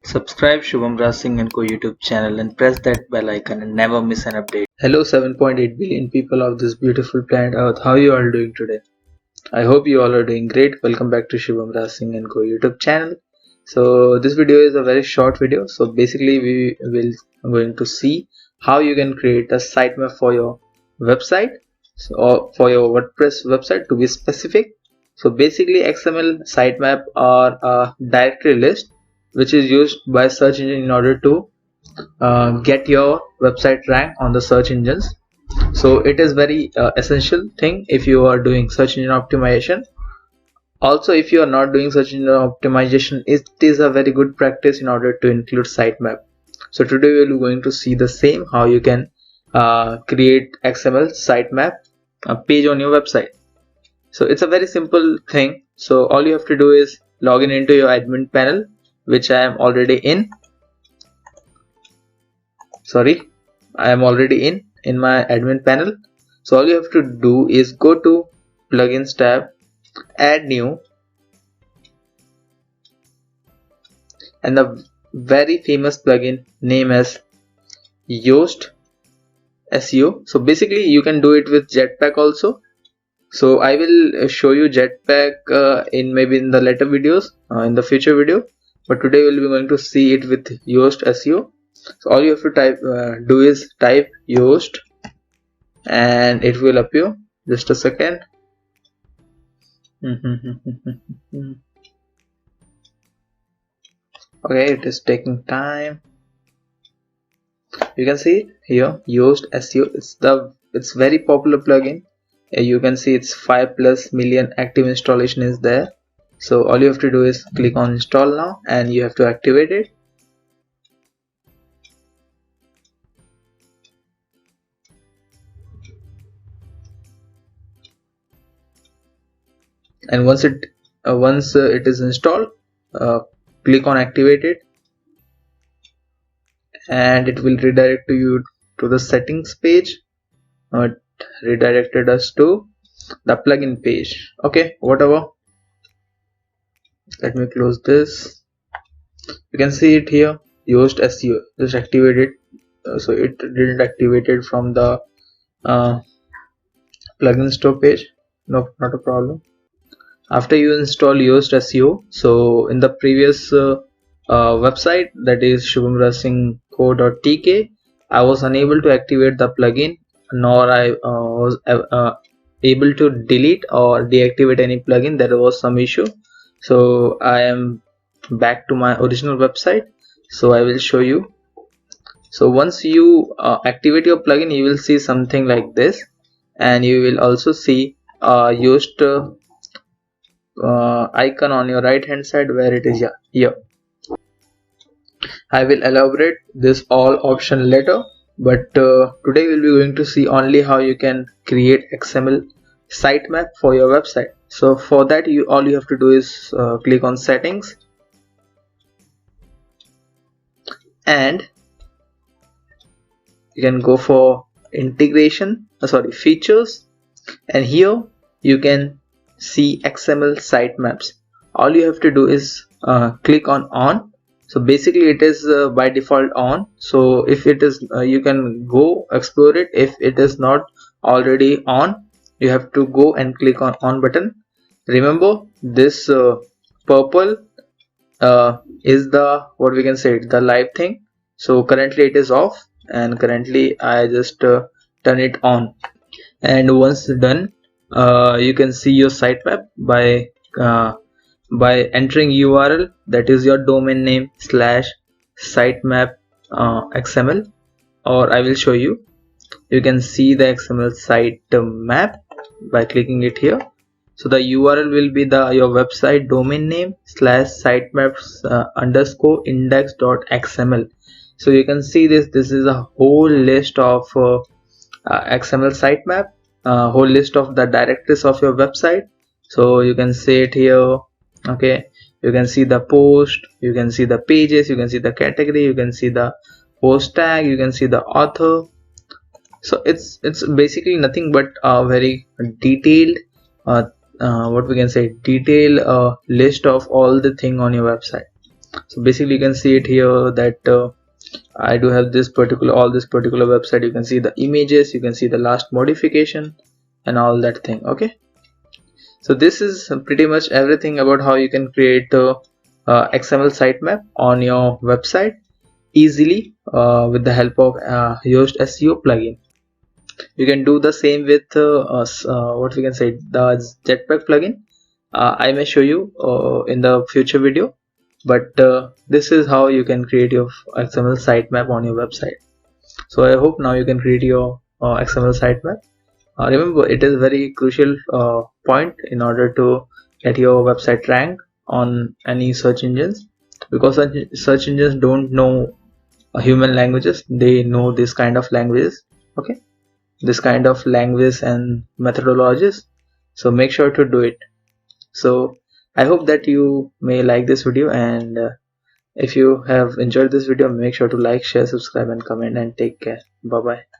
Subscribe Shubham Singh and Co YouTube channel and press that bell icon and never miss an update. Hello 7.8 billion people of this beautiful planet Earth. How you all doing today? I hope you all are doing great. Welcome back to Shubham Singh and Co YouTube channel. So this video is a very short video. So basically we will going to see how you can create a sitemap for your website, or for your WordPress website to be specific. So basically XML sitemap are a directory list which is used by search engine in order to get your website rank on the search engines. So it is very essential thing if you are doing search engine optimization. Also, if you are not doing search engine optimization, it is a very good practice in order to include sitemap. So today we will be going to see the same, how you can create XML sitemap page on your website. So it's a very simple thing. So all you have to do is log in into your admin panel, which I am already in. I am already in my admin panel. So all you have to do is go to plugins tab, add new, and the very famous plugin name as Yoast SEO. So basically you can do it with Jetpack also. So I will show you Jetpack in maybe in the later videos, in the future video. But today we'll be going to see it with Yoast SEO. So all you have to do is type Yoast and it will appear. Just a second. Okay, it is taking time. You can see it here, Yoast SEO. It's very popular plugin. You can see it's 5+ million active installation is there. So all you have to do is click on install now and you have to activate it. And once it is installed, click on activate it and it will redirect you to the settings page. It redirected us to the plugin page. Okay, whatever. Let me close this. You can see it here, Yoast SEO. Just activate it. So it didn't activate it from the plugin store page. No, not a problem. After you install Yoast SEO, so in the previous website, that is shubhamrasingco.tk, I was unable to activate the plugin, nor I was able to delete or deactivate any plugin. There was some issue. So I am back to my original website. So I will show you. So once you activate your plugin, you will see something like this, and you will also see Yoast icon on your right hand side where it is here. I will elaborate this all option later, but today we'll be going to see only how you can create XML sitemap for your website. So for that, all you have to do is click on settings and you can go for features, and here you can see XML sitemaps. All you have to do is click on. So basically it is by default on. So if it is, you can go explore it. If it is not already on, you have to go and click on button. Remember, this purple is the, what we can say, the live thing. So currently it is off, and currently I just turn it on. And once done, you can see your sitemap by entering URL, that is your domain name /sitemap XML, or I will show you. You can see the XML sitemap by clicking it here. So the URL will be your website domain name /sitemaps _ index.xml. So you can see this is a whole list of XML sitemap, whole list of the directories of your website. So you can see it here. Okay, you can see the post, you can see the pages, you can see the category, you can see the post tag, you can see the author. So it's basically nothing but a very detailed what we can say, detailed list of all the thing on your website. So basically you can see it here that I do have this particular website. You can see the images, you can see the last modification and all that thing. Okay, so this is pretty much everything about how you can create a XML sitemap on your website easily with the help of Yoast SEO plugin. You can do the same with what we can say, the Jetpack plugin. I may show you in the future video, but this is how you can create your XML sitemap on your website. So I hope now you can create your XML sitemap. Remember, it is very crucial point in order to get your website ranked on any search engines, because search engines don't know human languages, they know this kind of languages. Okay, this kind of language and methodologies, so make sure to do it. So I hope that you may like this video, and if you have enjoyed this video, make sure to like, share, subscribe and comment, and take care. Bye bye.